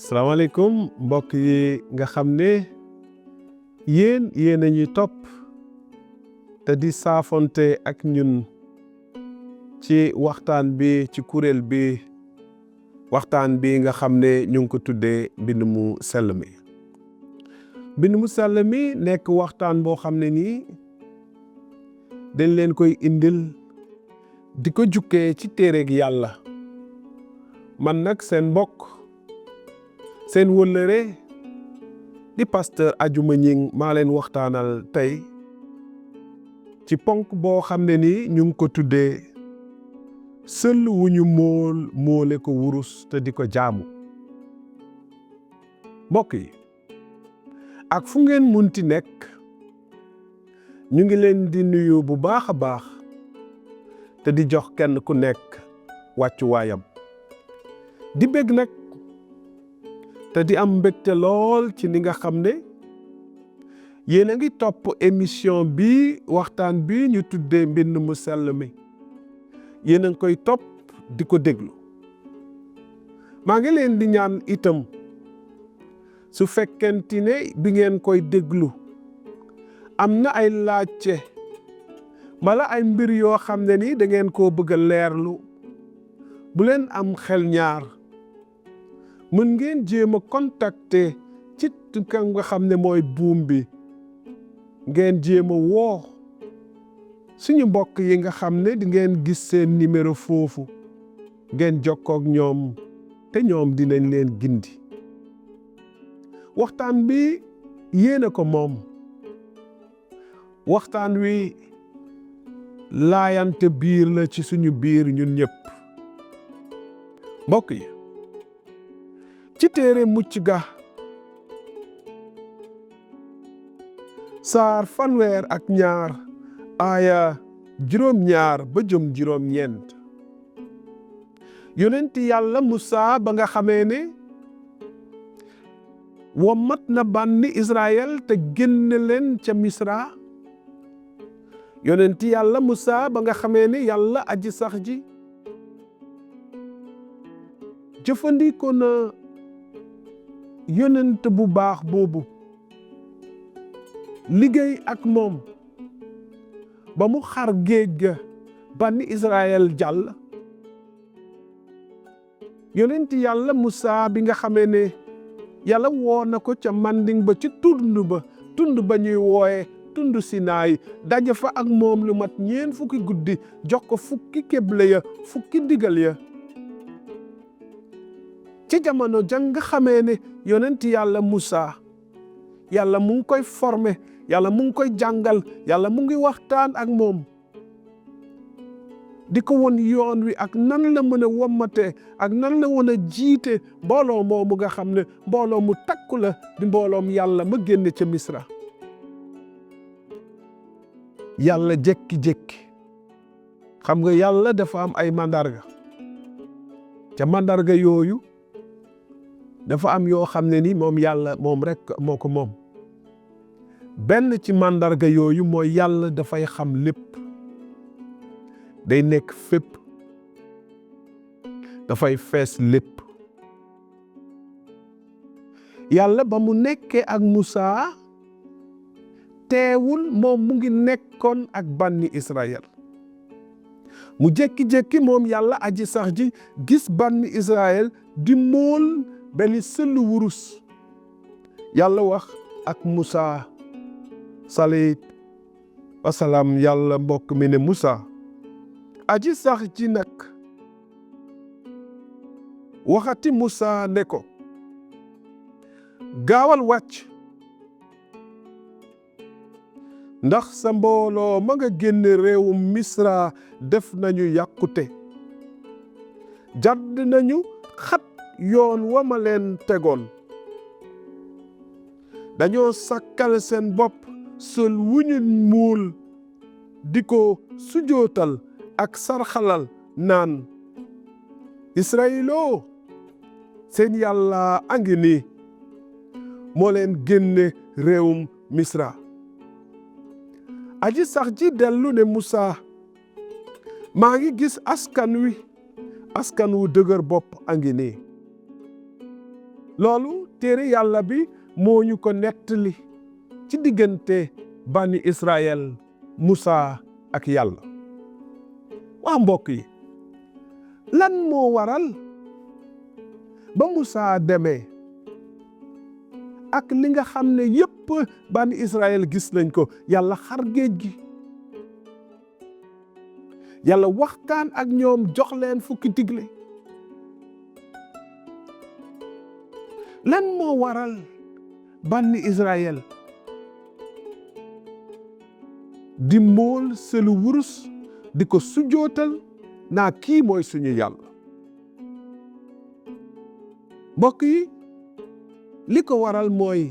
salaamaaleykum mbokk yi nga xam ne yéen a ñuy topp te di saafonte ak ñun ci waxtaan bi ci kuréel bi waxtaan bi nga xam ne ñu ngi ko tuddee mbind mu sell mi. mbind mu sell mi nekk waxtaan boo xam ne nii dañ leen koy indil di ko jukkee ci téereg yàlla. man nag seen mbokk seen wëllëre di pasteur Adjuma Ñing maa leen waxtaanal tey ci ponk boo xam ne ni ñu ngi ko tuddee sëll wu ñu moole ko wurus te di ko jaamu. mbokk yi ak fu ngeen munti nekk ñu ngi leen di nuyu bu baax a baax te di jox kenn ku nekk wàccuwaayam di bég nag te di am mbégte lool ci ni nga xam ne yéen a ngi topp émission bi waxtaan bi ñu tuddee mbind mu sell mi yéen a ngi koy topp di ko déglu. maa ngi leen di ñaan itam su fekkenti ne bi ngeen koy déglu am na ay laajte mala ay mbir yoo xam ne ni da ngeen koo bëgg a leerlu bu leen am xel ñaar mën ngeen jéem a contacter ci ka nga xam ne mooy buum bi ngeen jéem a woo suñu mbokk yi nga xam ne di ngeen gis seen numéro foofu ngeen jokkoo ak ñoom te ñoom dinañ leen gindi. waxtaan bi yéen a ko moom waxtaan wi laayante biir la ci suñu biir ñun ñëpp. mbokk yi ci téere mucc ga saar 32 aaya 8 ba jëm 9 yonenti yàlla Musaa ba nga xamee ne wommat na bànni Israël te génne leen ca Misra. yonenti yàlla Musaa ba nga xamee ne yàlla aji sax ji jëfandikoo na yonent bu baax boobu liggéey ak moom ba mu xar géej ga bànni Israël jàll. yonenti yàlla Musaa bi nga xamee ne yàlla woo na ko ca manding ba ci tund ba ñuy wooye tund Sinaay daje fa ak moom lu mat 4 guddi jox ko 10 kéble ya 10 ndigal ya. ci jamono jang nga xamee ne yonenti yàlla Musaa yàlla mu ngi koy formé yàlla mu ngi koy jàngal yàlla mu ngi waxtaan ak moom di ko won yoon wi ak nan la mën a wommatee ak nan la mën a jiite mbooloo moomu nga xam ne mbooloo mu takku la di mbooloom yàlla ma génne ca Misra. yàlla jékki-jékki xam nga yàlla dafa am ay mandarga ca mandarga yooyu dafa am yoo xam ne ni moom yàlla moom rek moo ko moom. benn ci mandarga yooyu mooy yàlla dafay xam lépp day nekk fépp dafay fees lépp. yàlla ba mu nekkee ak Musaa teewul moom mu ngi nekkoon ak bànni Israël. mu jékki-jékki moom yàlla aji sax ji gis bànni Israël di mool benn sëllu wurus. yàlla wax ak Musaa salit wasalaam yàlla mbokk mi ne Musaa aji sax ji nag waxati Musaa ne ko gaawal wàcc ndax sa mbooloo ma nga génne réewum Misra def nañu yàqute jàdd nañu xat yoon wa ma leen tegoon dañoo sakkal seen bopp sël wu ñu muul di ko sujootal ak sarxalal naan Israyiloo seen yàlla a ngi nii moo leen génne réewum Misra. aji sax ji dellu ne Musaa maa ngi gis askan wu dëgër bopp a ngi nii loolu téere yàlla bi moo ñu ko nettali ci diggante bani Israël Musa ak yàlla. waa mbokk yi, lan moo waral ba Musa demee ak li nga xam ne yépp bani Israël gis nañ ko, yàlla xar géej gi, yàlla waxtaan ak ñoom jox leen fukki digle. lan moo waral bani Israël di mool selu wurus di ko sujootal naa kii mooy suñu yàlla? mbokk yi, li ko waral mooy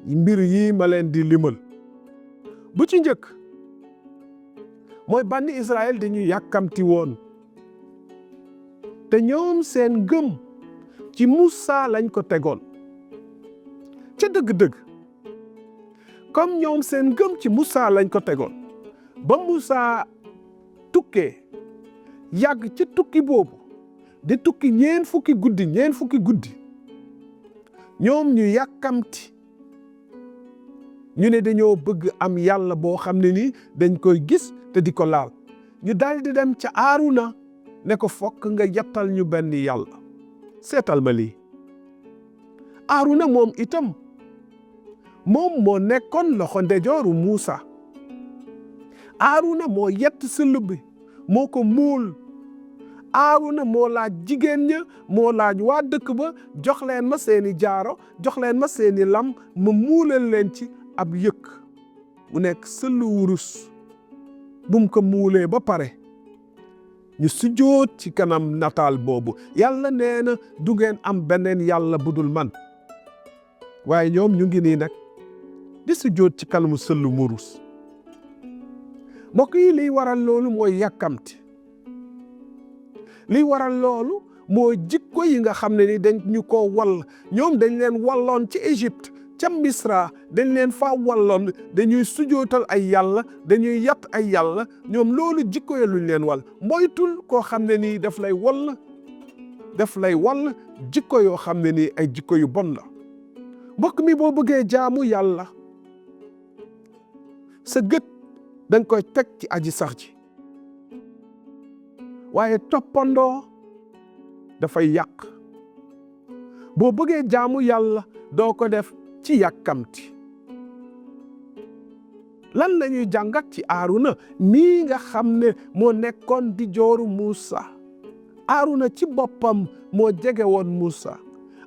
mbir yi ma leen di limal. bu ci njëkk mooy bani Israël dañu yàkkamti woon, te ñoom seen ngëm ci Musa lañ ko tegoon. ca dëgg-dëgg comme ñoom seen ngëm ci Musa lañ ko tegoon, ba Musa tukkee yàgg ci tukki boobu di tukki ñeen fukki guddi ñoom ñu yàkkamti, ñu ne dañoo bëgg am yàlla boo xam ne ni dañ koy gis te di ko laal. ñu daldi dem ca Aaruna ne ko fokk nga yattal ñu benn yàlla. seetal ma lii, Aaruna moom itam moo nekkoon loxo ndeyjooru Musa. Aaruna moo yett sëll bi, moo ko muul. Aaruna moo laaj jigéen ña, moo laaj waa dëkk ba, jox leen ma seeni jaaro, jox leen ma seeni lam, ma muulal leen ci ab yëkk mu nekk sëllu wurus. bum ko muulee ba pare ñu sujjoot ci kanam nataal boobu. yàlla nee na du ngeen am beneen yàlla budul man. waaye ñoom ñu ngi nii nag di sujjoot ci kanamu sëllu wurus. mbokk yi, liy waral loolu mooy yàkkamti. liy waral loolu mooy jikko yi nga xam ne ni dañ ñu ko wall. ñoom dañ leen walloon ci Égypte, ca Misra, dañ leen fa walloon, dañuy sujootal ay yàlla, dañuy yat ay yàlla. ñoom loolu jikko yi luñ leen wal. moytul koo xam ne nii daf lay wall jikko yoo xam ne nii ay jikko yu bon la. mbokk mi, boo bëggee jaamu yàlla, sa gët danga koy teg ci aji sax ji. waaye toppandoo dafay yàq. boo bëggee jaamu yàlla, doo ko def ci yàkkamti. lan la ñuy jàngat ci Aaruna mii nga xam ne moo nekkoon di jooru Musa? Aaruna ci boppam moo jege woon Musa.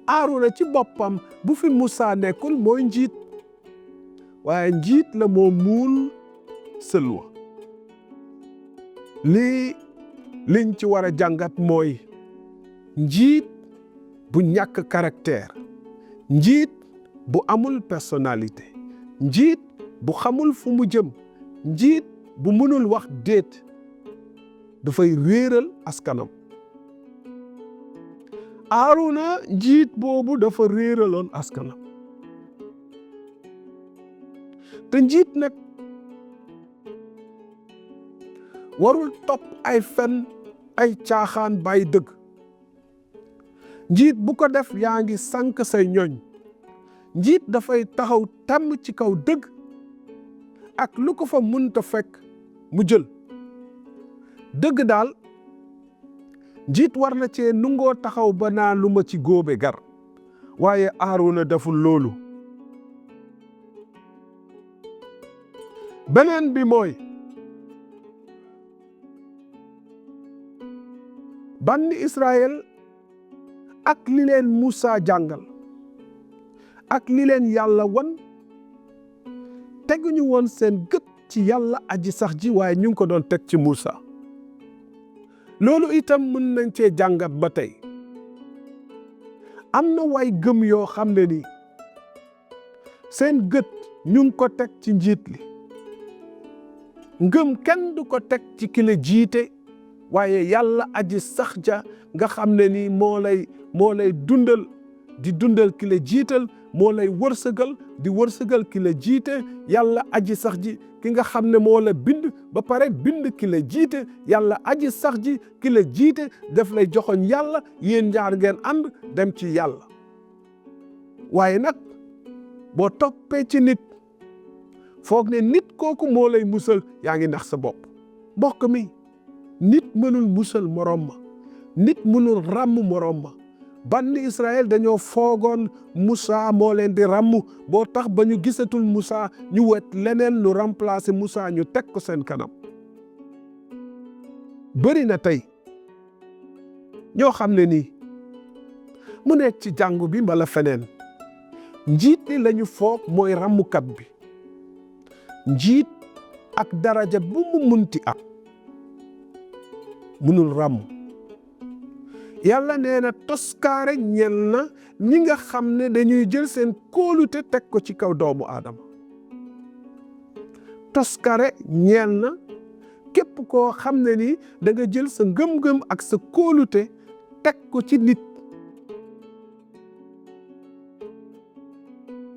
Aaruna ci boppam bu fi Musa nekkul mooy njiit, waaye njiit la moo muul sëlwa. liñ ci war a jàngat mooy njiit bu ñàkk caractère, njiit bu amul personnalité, njiit bu xamul fu mu jëm, njiit bu mënul wax déet, dafay réeral askanam. Aaruna njiit boobu dafa réeraloon askanam. te njiit nag warul topp ay fen, ay caaxaan bàyyi dëgg. njiit bu ko def yaa ngi sànk say ñoñ. njiit dafay taxaw tàmm ci kaw dëgg, ak lu ko fa mënta fekk mu jël dëgg daal. njiit war na cee nungoo taxaw ba naa lu ma ci góobe gar. waaye Aaruna deful loolu. beneen bi mooy banni Israël ak li leen Musa jàngal, ak li leen yàlla wan, teguñu woon seen gët ci yàlla aji sax ji, waaye ñu ngi ko doon teg ci Musa. loolu itam mën nañ cee jàngat ba tey. am na way gëm yoo xam ne ni seen gët ñu ngi ko teg ci njiit li. ngëm kenn du ko teg ci ki la jiite, waaye yàlla aji sax ja nga xam ne ni moo lay dundal di dundal ki la jiital moo lay wërsëgal di wërsëgal ki la jiite yàlla aji sax ji ki nga xam ne moo la bind ba pare bind ki la jiite yàlla aji sax ji ki la jiite daf lay joxoñ yàlla yéen ñaar ngeen ànd dem ci yàlla waaye nag boo toppee ci nit foog ne nit kooku moo lay musal yaa ngi nax sa bopp mbokk mi nit mënul musal moroom ma nit mënul ràmm moroom ma banni Israël dañoo foogoon Moussa moo leen di ràmm boo tax ba ñu gisatul Moussa ñu wet leneen lu remplacer Moussa ñu teg ko seen kanam bëri na tey ñoo xam ne nii mu nekk ci jàngu bi mbala feneen njiit li lañu foog mooy ràmmkat bi njiit ak daraja bu mu munti am munul ràmm yàlla nee na toskaare ñeel na ñi nga xam ne dañuy jël seen kóolute teg ko ci kaw doomu aadama toskaare ñeel na képp koo xam ne ni da nga jël sa ngëm-ngëm ak sa kóolute teg ko ci nit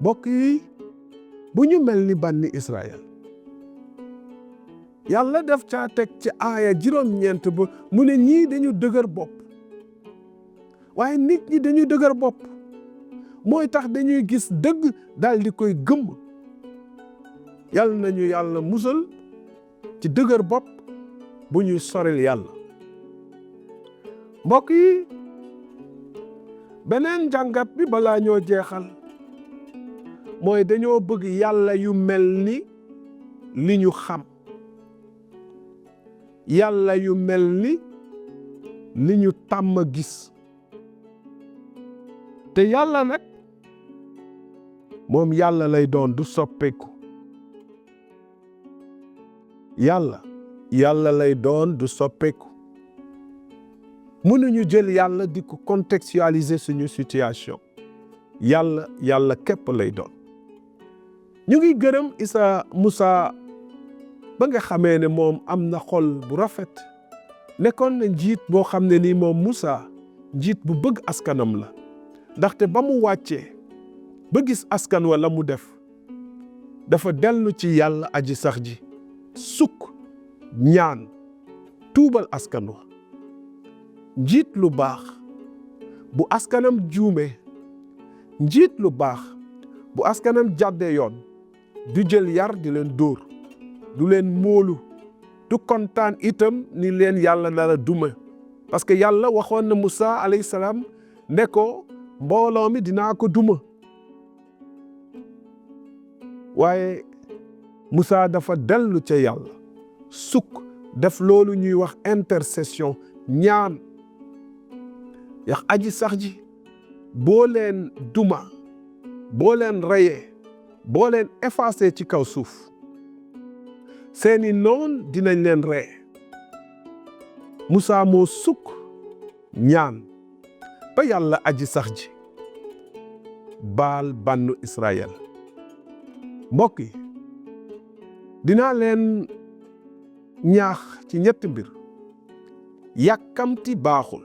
mbokk yi bu ñu mel ni banni Israël yàlla daf caa teg ci aaya juróom-ñeent ba mu ne ñii dañu dëgër bopp waaye nit ñi dañuy dëgër bopp mooy tax dañuy gis dëgg daal di koy gëmm yàlla nañu yàlla musal ci dëgër bopp bu ñuy soril yàlla mbokk yi beneen jàngat bi balaa ñoo jeexal mooy dañoo bëgg yàlla yu mel ni li ñu xam yàlla yu mel ni li ñu tàmm gis te yàlla nag moom yàlla lay doon du soppeeku yàlla lay doon du soppeeku mënuñu jël yàlla di ko contextualiser suñu situation yàlla képp lay doon ñu ngi gërëm Moussa ba nga xamee ne moom am na xol bu rafet nekkoon na njiit boo xam ne nii moom Moussa njiit bu bëgg askanam la ndaxte ba mu wàccee ba gis askan wa la mu def dafa dellu ci yàlla aji sax ji sukk ñaan tuubal askan wa njiit lu baax bu askanam juume njiit lu baax bu askanam jàddee yoon du jël yar di leen dóor du leen móolu du kontaan itam ni leen yàlla nara duma parce que yàlla waxoon na Moussa alayhi salaam ne ko mbooloo mi dinaa ko duma waaye Moussa dafa dellu ca yàlla sukk def loolu ñuy wax intercession ñaan yax aji sax ji boo leen duma boo leen reyee boo leen effacé ci kaw suuf seeni noon dinañ leen ree Moussa moo sukk ñaan ba yàlla aji sax ji baal bannu Israël mbokk yi dinaa leen ñaax ci ñetti mbir yàkkamti baaxul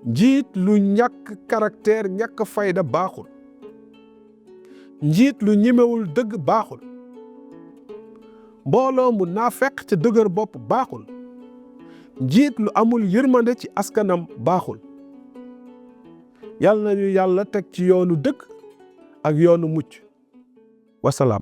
njiit lu ñàkk caractère ñàkk fayda baaxul njiit lu ñemewul dëgg baaxul mbooloo mu naafeq ca dëgër bopp baaxul njiit lu amul yërmande ci askanam baaxul yàlla nañu yàlla teg ci yoonu dëgg ak yoonu mucc wasalaam